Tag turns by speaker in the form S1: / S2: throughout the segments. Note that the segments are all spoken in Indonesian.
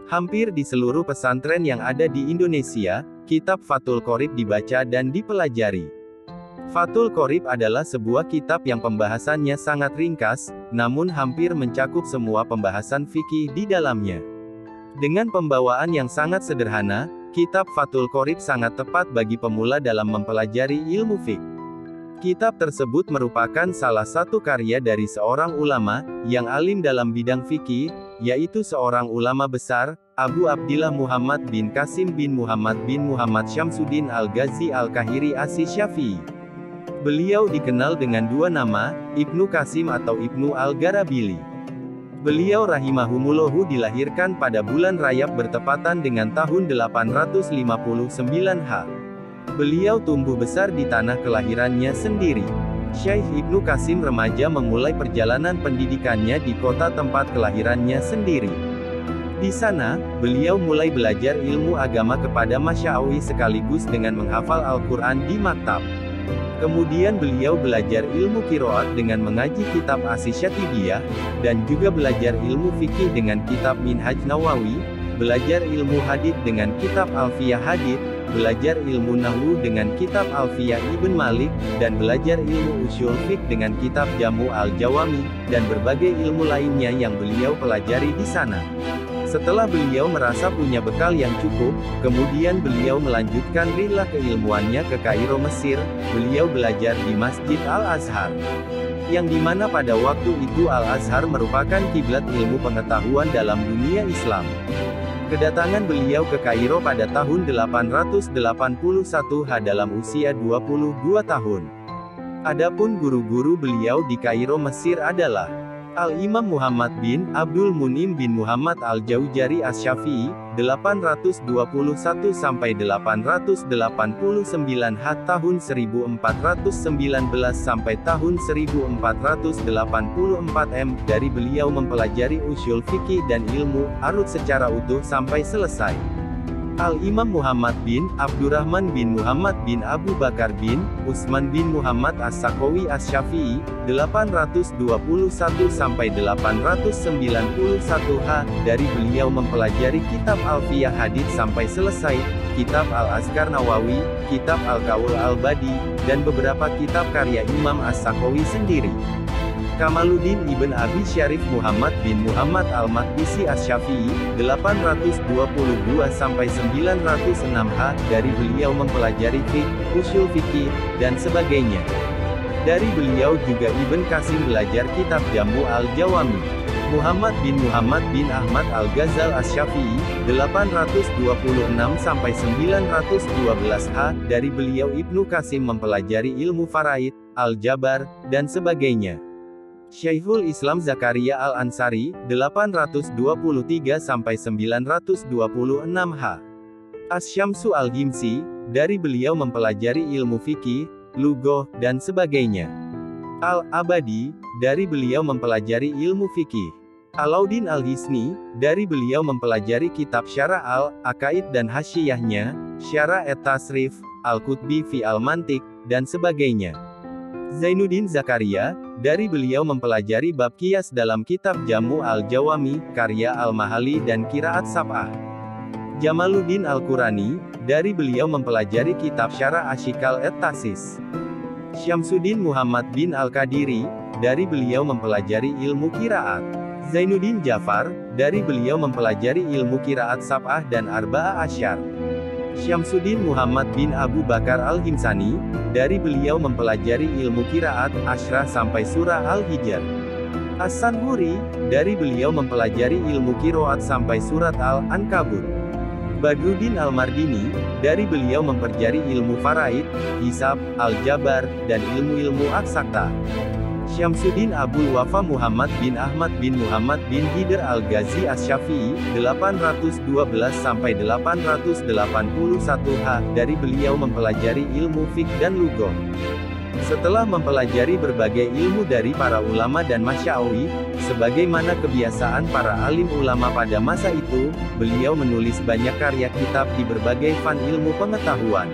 S1: Hampir di seluruh pesantren yang ada di Indonesia, kitab Fathul Qorib dibaca dan dipelajari. Fathul Qorib adalah sebuah kitab yang pembahasannya sangat ringkas, namun hampir mencakup semua pembahasan fikih di dalamnya. Dengan pembawaan yang sangat sederhana, kitab Fathul Qorib sangat tepat bagi pemula dalam mempelajari ilmu fiqh. Kitab tersebut merupakan salah satu karya dari seorang ulama, yang alim dalam bidang fikih, yaitu seorang ulama besar, Abu Abdillah Muhammad bin Qasim bin Muhammad Syamsuddin Al-Ghazi Al-Kahiri Asy-Syafi'i. Beliau dikenal dengan dua nama, Ibnu Qasim atau Ibnu Al-Garabili. Beliau rahimahumullahu dilahirkan pada bulan Rajab bertepatan dengan tahun 859 H. Beliau tumbuh besar di tanah kelahirannya sendiri. Syekh Ibnu Qasim remaja memulai perjalanan pendidikannya di kota tempat kelahirannya sendiri. Di sana, beliau mulai belajar ilmu agama kepada Masya'awi sekaligus dengan menghafal Al-Quran di maktab. Kemudian beliau belajar ilmu qiraat dengan mengaji kitab Asy-Syatibiyah, dan juga belajar ilmu fikih dengan kitab Minhaj Nawawi, belajar ilmu hadits dengan kitab Alfiyah Hadits, belajar ilmu nahwu dengan kitab Alfiyah Ibn Malik, dan belajar ilmu usyul fiqh dengan kitab Jamu' al-Jawami, dan berbagai ilmu lainnya yang beliau pelajari di sana. Setelah beliau merasa punya bekal yang cukup, kemudian beliau melanjutkan rihlah keilmuannya ke Kairo, Mesir. Beliau belajar di Masjid Al-Azhar, yang dimana pada waktu itu Al-Azhar merupakan kiblat ilmu pengetahuan dalam dunia Islam. Kedatangan beliau ke Kairo pada tahun 881 H dalam usia 22 tahun. Adapun guru-guru beliau di Kairo, Mesir adalah Al-Imam Muhammad bin Abdul Munim bin Muhammad Al-Jauzari Asy-Syafi'i, 821 sampai 889 H tahun 1419 sampai tahun 1484 M. Dari beliau mempelajari usyul fikih dan ilmu arut secara utuh sampai selesai. Al-Imam Muhammad bin Abdurrahman bin Muhammad bin Abu Bakar bin Utsman bin Muhammad As-Saqawi Asy-Syafi'i, 821 sampai 891 H. Dari beliau mempelajari kitab Alfiyah Hadits sampai selesai, kitab Al-Azkar Nawawi, kitab Al-Qaul Al-Badi, dan beberapa kitab karya Imam As-Saqawi sendiri. Kamaluddin Ibn Abi Syarif Muhammad bin Muhammad Al-Maqdisi Asy-Syafi'i, 822 sampai 906 H. Dari beliau mempelajari fiqh, usyul fikih, dan sebagainya. Dari beliau juga Ibn Qasim belajar kitab Jamu' al-Jawami. Muhammad bin Ahmad Al-Ghazal Asy-Syafi'i, 826 sampai 912 H. Dari beliau Ibnu Qasim mempelajari ilmu faraid, al-jabar, dan sebagainya. Syekhul Islam Zakaria Al-Ansari, 823 sampai 926 H. Asy-Syamsu Al-Himsi, dari beliau mempelajari ilmu fikih, lughah, dan sebagainya. Al-Abadi, dari beliau mempelajari ilmu fikih. Alauddin Al-Hisni, dari beliau mempelajari kitab Syarah Al-Aqaid dan Hasyiyahnya, Syarah et-Tasrif, Al-Qutbi fi Al-Mantiq, dan sebagainya. Zainuddin Zakaria, dari beliau mempelajari bab qiyas dalam kitab Jamu' al-Jawami, karya Al-Mahali dan Qiraat Sab'ah. Jamaluddin Al-Qurani, dari beliau mempelajari kitab Syarah Asyikal et-Tasis. Syamsuddin Muhammad bin Al-Qadiri, dari beliau mempelajari ilmu qiraat. Zainuddin Jafar, dari beliau mempelajari ilmu qiraat Sab'ah dan Arba'ah Asyar. Syamsuddin Muhammad bin Abu Bakar Al-Himsani, dari beliau mempelajari ilmu qiraat, Asyrah sampai surah Al-Hijr. As-Sanhuri, dari beliau mempelajari ilmu qiraat sampai surat Al-Ankabut. Badruddin Al-Mardini, dari beliau mempelajari ilmu faraid, hisab, al-jabar, dan ilmu-ilmu aksakta. Syamsuddin Abul Wafa Muhammad bin Ahmad bin Muhammad bin Hidr Al-Ghazi Asy-Syafi'i, 812 sampai 881 H. Dari beliau mempelajari ilmu fiqh dan lughah. Setelah mempelajari berbagai ilmu dari para ulama dan Masya'awi, sebagaimana kebiasaan para alim ulama pada masa itu, beliau menulis banyak karya kitab di berbagai fan ilmu pengetahuan.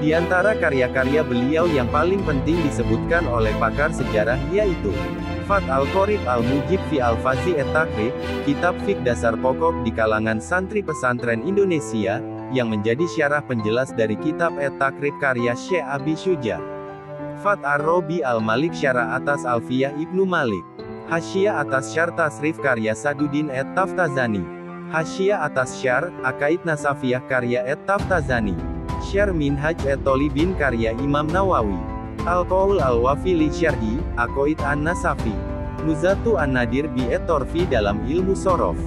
S1: Di antara karya-karya beliau yang paling penting disebutkan oleh pakar sejarah yaitu Fat Al-Qorib Al-Mujib fi Al-Fazi et-Takrib, kitab fik dasar pokok di kalangan santri pesantren Indonesia, yang menjadi syarah penjelas dari kitab et-Takrib karya Syekh Abi Syuja. Fat Ar-Robi Al-Malik syarah atas Alfiyah Ibnu Malik. Hasyiah atas Syar Tasrif karya Saduddin et-Taftazani. Hasyiah atas Syar, Aqaid Nasafiyah karya et-Taftazani. Syar Minhaj et-Tolibin karya Imam Nawawi. Al-Qaul Al-Wafi li Syarhi, Aqaid An-Nasafi. Nuzatu An-Nadir bi et-Torfi dalam ilmu sorof.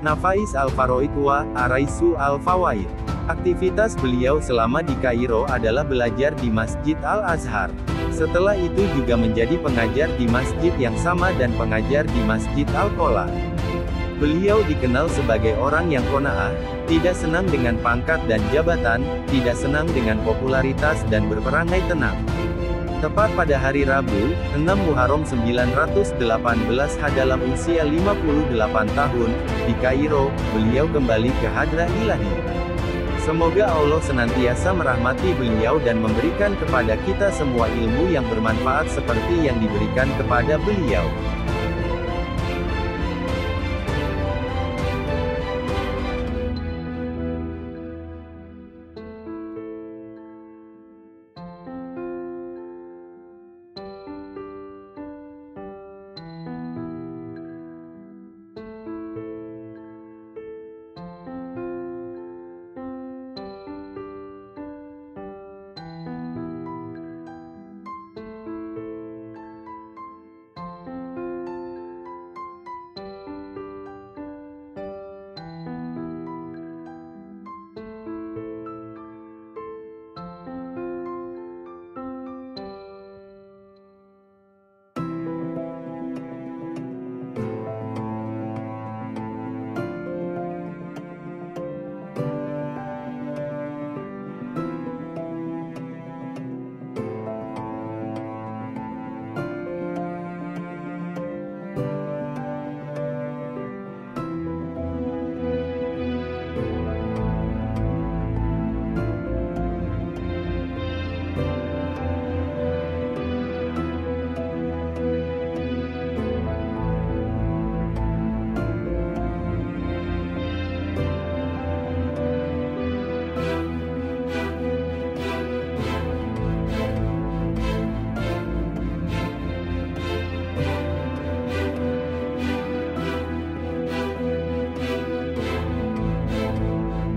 S1: Nafais Al-Faroid wa Araisu Al-Fawaid. Aktivitas beliau selama di Kairo adalah belajar di Masjid Al-Azhar. Setelah itu juga menjadi pengajar di masjid yang sama dan pengajar di Masjid Al-Qola. Beliau dikenal sebagai orang yang qanaah, tidak senang dengan pangkat dan jabatan, tidak senang dengan popularitas dan berperangai tenang. Tepat pada hari Rabu, 6 Muharram 918 H dalam usia 58 tahun, di Kairo, beliau kembali ke Hadrat Ilahi. Semoga Allah senantiasa merahmati beliau dan memberikan kepada kita semua ilmu yang bermanfaat seperti yang diberikan kepada beliau.